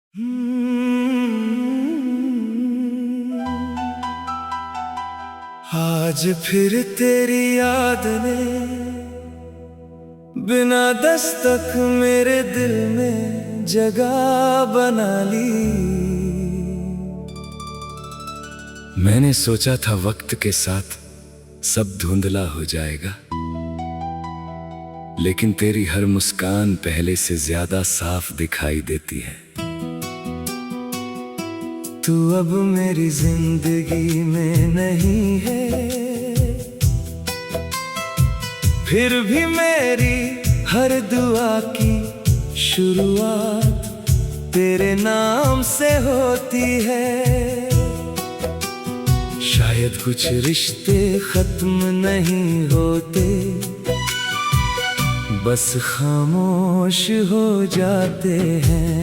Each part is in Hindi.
आज फिर तेरी याद ने बिना दस्तक मेरे दिल में जगह बना ली। मैंने सोचा था वक्त के साथ सब धुंधला हो जाएगा, लेकिन तेरी हर मुस्कान पहले से ज्यादा साफ दिखाई देती है। तू अब मेरी जिंदगी में नहीं है, फिर भी मेरी हर दुआ की शुरुआत तेरे नाम से होती है। शायद कुछ रिश्ते खत्म नहीं होते, बस खामोश हो जाते हैं।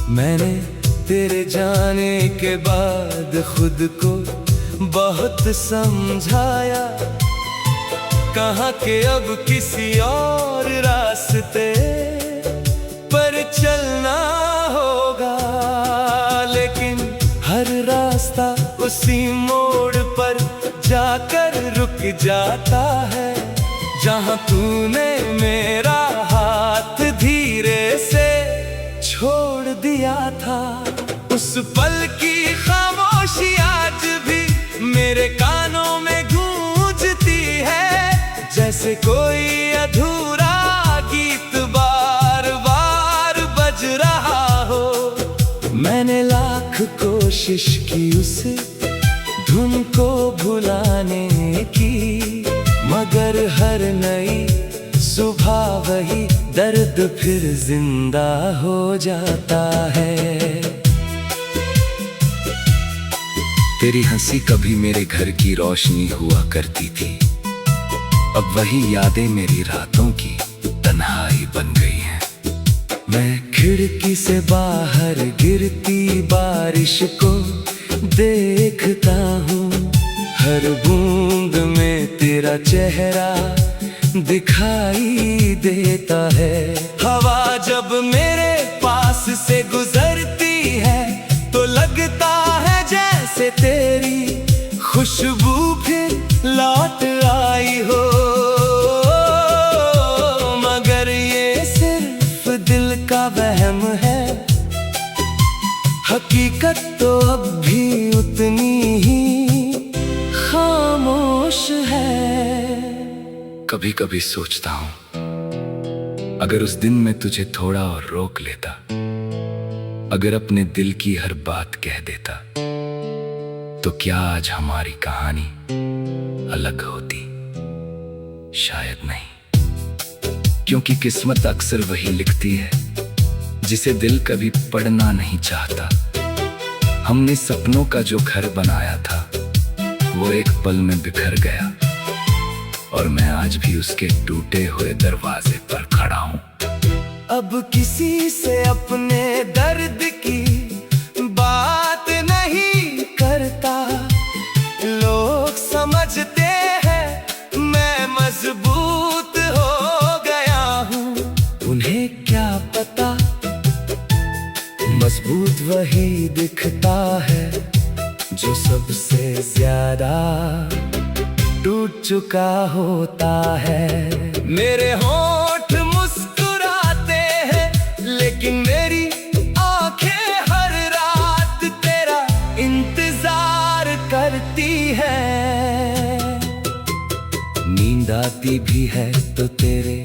मैंने तेरे जाने के बाद खुद को बहुत समझाया, कहा कि अब किसी और रास्ते पर चलना होगा। लेकिन हर रास्ता उसी मोड़ पर जाकर रुक जाता है, जहां तूने मेरा हाथ धीरे से छोड़ दिया था। उस पल की खामोशी आज भी मेरे कानों में गूंजती है, जैसे कोई अधूरा गीत बार बार बज रहा हो। मैंने लाख कोशिश की उस धुन को भुलाने की, मगर हर नई सुबह वही दर्द फिर जिंदा हो जाता है। तेरी हंसी कभी मेरे घर की रोशनी हुआ करती थी, अब वही यादें मेरी रातों की तन्हाई बन गई हैं। मैं खिड़की से बाहर गिरती बारिश को देखता हूँ, हर बूंद में तेरा चेहरा दिखाई देता है। हवा जब मेरे पास से गुजरती है तो लगता है जैसे तेरी खुशबू फिर लौट आई हो। मगर ये सिर्फ दिल का वहम है, हकीकत तो अब भी उतनी ही खामोश है। कभी कभी सोचता हूँ, अगर उस दिन मैं तुझे थोड़ा और रोक लेता, अगर अपने दिल की हर बात कह देता, तो क्या आज हमारी कहानी अलग होती? शायद नहीं, क्योंकि किस्मत अक्सर वही लिखती है जिसे दिल कभी पढ़ना नहीं चाहता। हमने सपनों का जो घर बनाया था वो एक पल में बिखर गया, और मैं आज भी उसके टूटे हुए दरवाजे पर खड़ा हूँ। अब किसी से अपने दर्द की बात नहीं करता, लोग समझते हैं मैं मजबूत हो गया हूँ। उन्हें क्या पता मजबूत वही दिखता है जो सबसे ज्यादा टूट चुका होता है। मेरे होंठ मुस्कुराते हैं, लेकिन मेरी आंखें हर रात तेरा इंतजार करती है। नींद आती भी है तो तेरे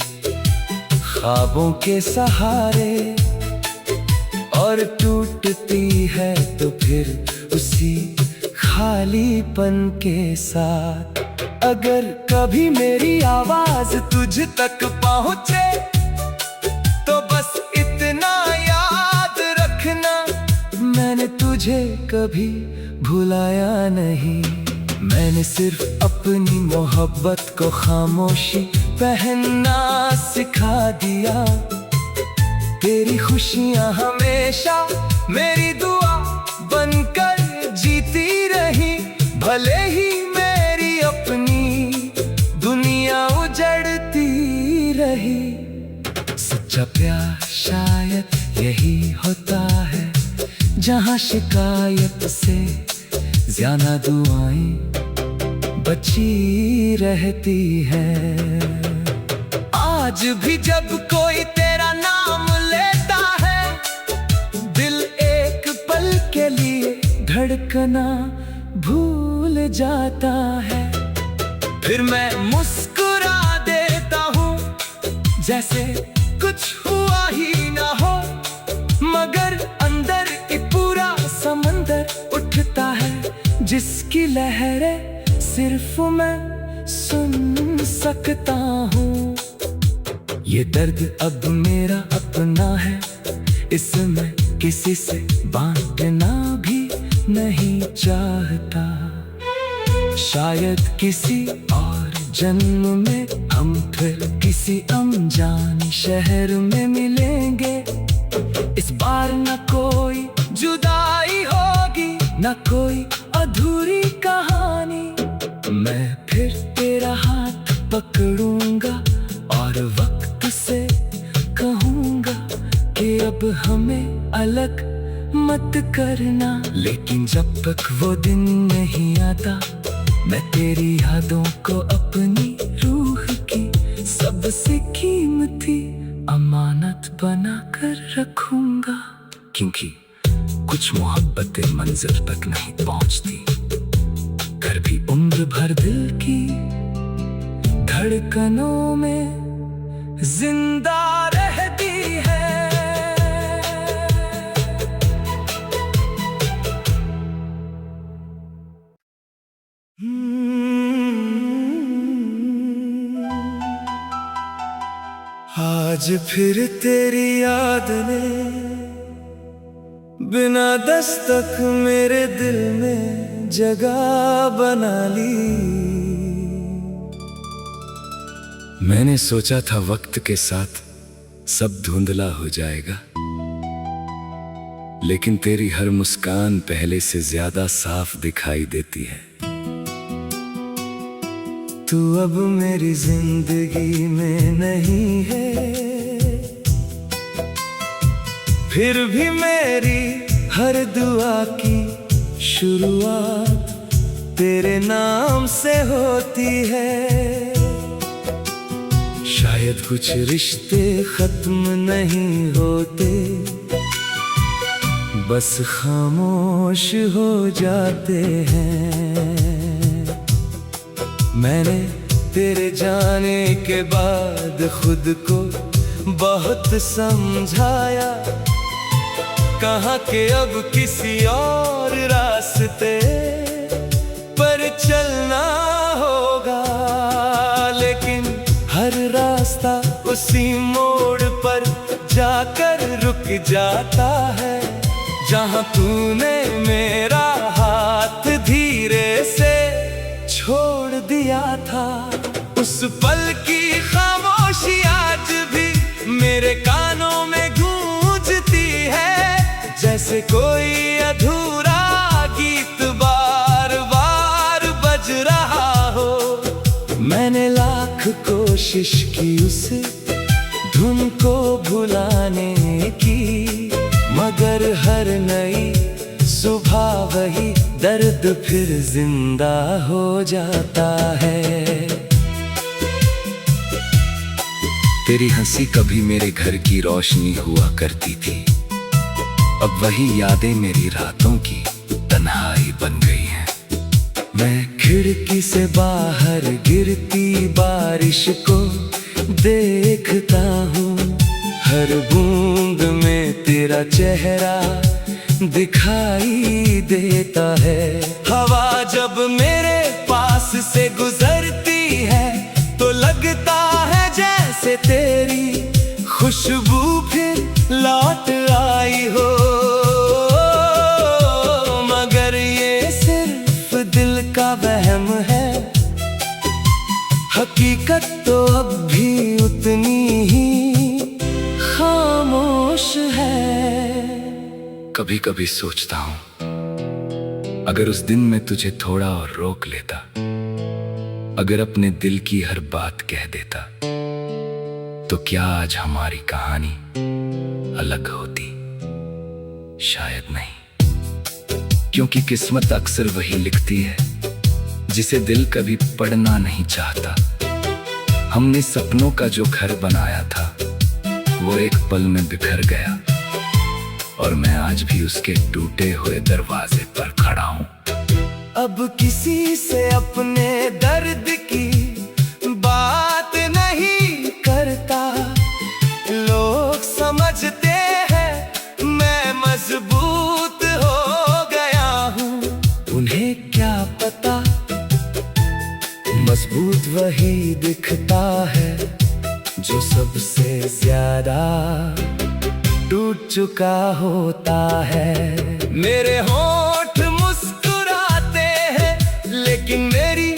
ख्वाबों के सहारे, और टूटती है तो फिर उसी खालीपन के साथ। अगर कभी मेरी आवाज तुझ तक पहुंचे तो बस इतना याद रखना, मैंने तुझे कभी भुलाया नहीं। मैंने सिर्फ अपनी मोहब्बत को खामोशी पहनना सिखा दिया। तेरी खुशियां हमेशा मेरी दुआ बनकर जीती रही, भले ही मेरी अपनी दुनिया उजड़ती रही। सच्चा प्यार शायद यही होता है, जहाँ शिकायत से ज्यादा दुआएं बची रहती है। आज भी जब कोई तेरा नाम लेता है, दिल एक पल के लिए धड़कना भूल जाता है। फिर मैं मुस्कुरा देता हूँ जैसे कुछ हुआ ही ना हो, मगर अंदर एक पूरा समंदर उठता है, जिसकी लहरें सिर्फ मैं सुन सकता हूँ। ये दर्द अब मेरा अपना है, इसमें किसी से बांटना भी नहीं चाहता। शायद किसी और जन्म में हम फिर किसी अनजान शहर में मिलेंगे। इस बार न कोई जुदाई होगी, न कोई अधूरी कहानी। मैं फिर तेरा हाथ पकड़ूंगा और वक्त से कहूंगा कि अब हमें अलग मत करना। लेकिन जब तक वो दिन नहीं आता, मैं तेरी यादों को अपनी रूह की सबसे कीमती अमानत बना कर रखूंगा। क्योंकि कुछ मोहब्बतें मंजिल तक नहीं पहुंचती, घर भी उम्र भर दिल की धड़कनों में जिंदा रहती है। आज फिर तेरी याद ने बिना दस्तक मेरे दिल में जगह बना ली। मैंने सोचा था वक्त के साथ सब धुंधला हो जाएगा, लेकिन तेरी हर मुस्कान पहले से ज्यादा साफ दिखाई देती है। तू अब मेरी जिंदगी में नहीं है, फिर भी मेरी हर दुआ की शुरुआत तेरे नाम से होती है। शायद कुछ रिश्ते खत्म नहीं होते, बस खामोश हो जाते हैं। मैंने तेरे जाने के बाद खुद को बहुत समझाया, कहा कि अब किसी और रास्ते पर चलना होगा। लेकिन हर रास्ता उसी मोड़ पर जाकर रुक जाता है, जहाँ तूने मेरा हाथ धीरे से छोड़ दिया था। उस पल की खामोशी आज भी मेरे कानों में गूंजती है, जैसे कोई अधूरा गीत बार बार बज रहा हो। मैंने लाख कोशिश की उस धुन को भुलाने की, मगर हर नई सुबह वही दर्द फिर जिंदा हो जाता है। तेरी हंसी कभी मेरे घर की रोशनी हुआ करती थी, अब वही यादें मेरी रातों की तन्हाई बन गई हैं। मैं खिड़की से बाहर गिरती बारिश को देखता हूँ, हर बूंद में तेरा चेहरा दिखाई देता है। हवा जब मेरे पास से गुजरती है तो लगता है जैसे तेरी खुशबू फिर लौट आई हो। मगर ये सिर्फ दिल का वहम है, हकीकत तो अब भी उतनी ही खामोश है। कभी कभी सोचता हूँ, अगर उस दिन मैं तुझे थोड़ा और रोक लेता, अगर अपने दिल की हर बात कह देता, तो क्या आज हमारी कहानी अलग होती? शायद नहीं, क्योंकि किस्मत अक्सर वही लिखती है जिसे दिल कभी पढ़ना नहीं चाहता। हमने सपनों का जो घर बनाया था वो एक पल में बिखर गया, और मैं आज भी उसके टूटे हुए दरवाजे पर खड़ा हूँ। अब किसी से अपने दर्द की बात नहीं करता। लोग समझते हैं मैं मजबूत हो गया हूँ, उन्हें क्या पता मजबूत वही दिखता है जो सबसे ज्यादा टूट चुका होता है। मेरे होंठ मुस्कुराते हैं लेकिन मेरी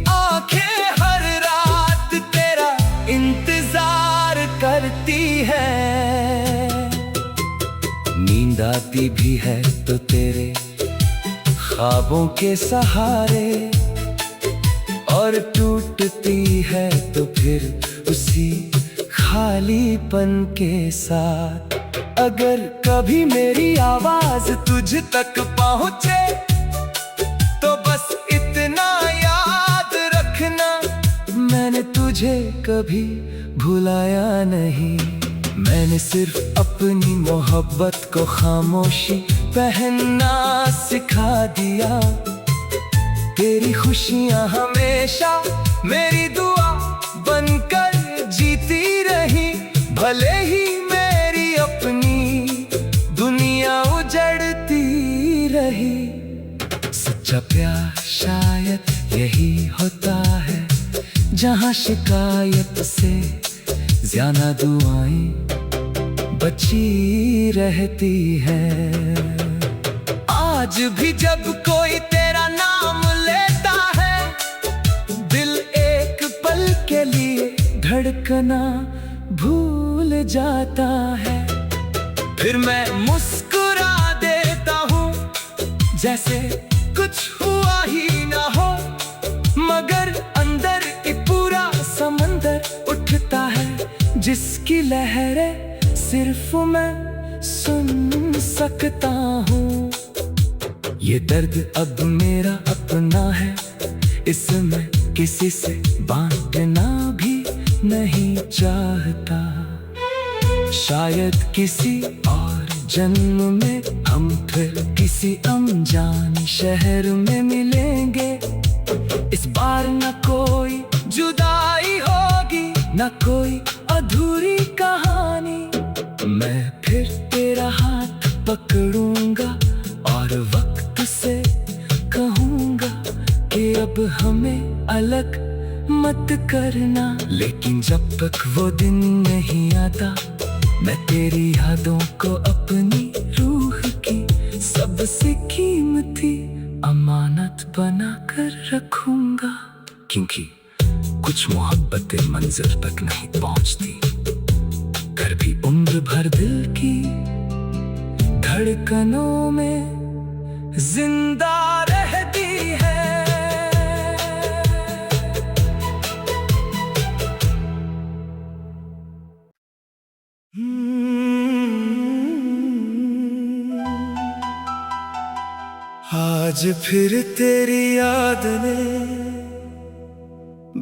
आंखें हर रात तेरा इंतजार करती है। नींद आती भी है तो तेरे ख्वाबों के सहारे, और टूटती है तो फिर उसी खालीपन के साथ। अगर कभी मेरी आवाज तुझ तक पहुंचे तो बस इतना याद रखना, मैंने तुझे कभी भुलाया नहीं। मैंने सिर्फ अपनी मोहब्बत को खामोशी पहनना सिखा दिया। तेरी खुशियां हमेशा मेरी दुआ बनकर जीती रही, भले ही मेरी अपनी दुनिया उजड़ती रही। सच्चा प्यार शायद यही होता है जहां शिकायत से ज्यादा दुआएं बची रहती है। आज भी जब कोई तेरा नाम लेता है, दिल एक पल के लिए धड़कना भूल जाता है। फिर मैं मुस्कुरा देता हूँ जैसे कुछ हुआ ही ना हो, मगर अंदर एक पूरा समंदर उठता है जिसकी लहरें सिर्फ मैं सुन सकता हूँ। ये दर्द अब मेरा अपना है, इसमें किसी से बांटना भी नहीं चाहता। शायद किसी और जन्म में हम फिर किसी अनजान शहर में मिलेंगे। इस बार न कोई जुदाई होगी, न कोई अधूरी कहानी। मैं फिर तेरा हाथ पकड़ूंगा और वक्त से कहूंगा कि अब हमें अलग मत करना। लेकिन जब तक वो दिन नहीं आता, मैं तेरी यादों को अपनी रूह की सबसे कीमती अमानत बना कर रखूंगा। क्योंकि कुछ मोहब्बतें मंजिल तक नहीं पहुंचती, फिर भी उम्र भर दिल की धड़कनों में जिंदा रहती है। आज फिर तेरी याद ने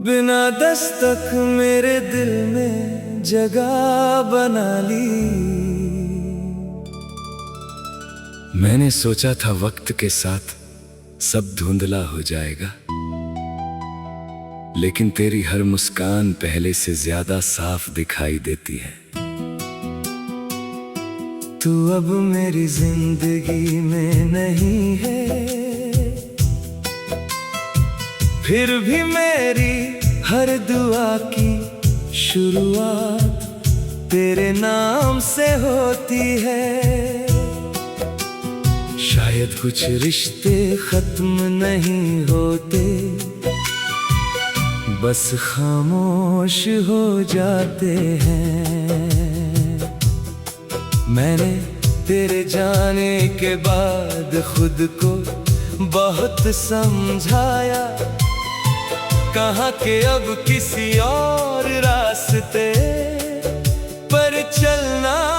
बिना दस्तक मेरे दिल में जगह बना ली। मैंने सोचा था वक्त के साथ सब धुंधला हो जाएगा, लेकिन तेरी हर मुस्कान पहले से ज्यादा साफ दिखाई देती है। तू अब मेरी जिंदगी में नहीं है, फिर भी मेरी हर दुआ की शुरुआत तेरे नाम से होती है। शायद कुछ रिश्ते खत्म नहीं होते, बस खामोश हो जाते हैं। मैंने तेरे जाने के बाद खुद को बहुत समझाया, कहा कि अब किसी और रास्ते चलना।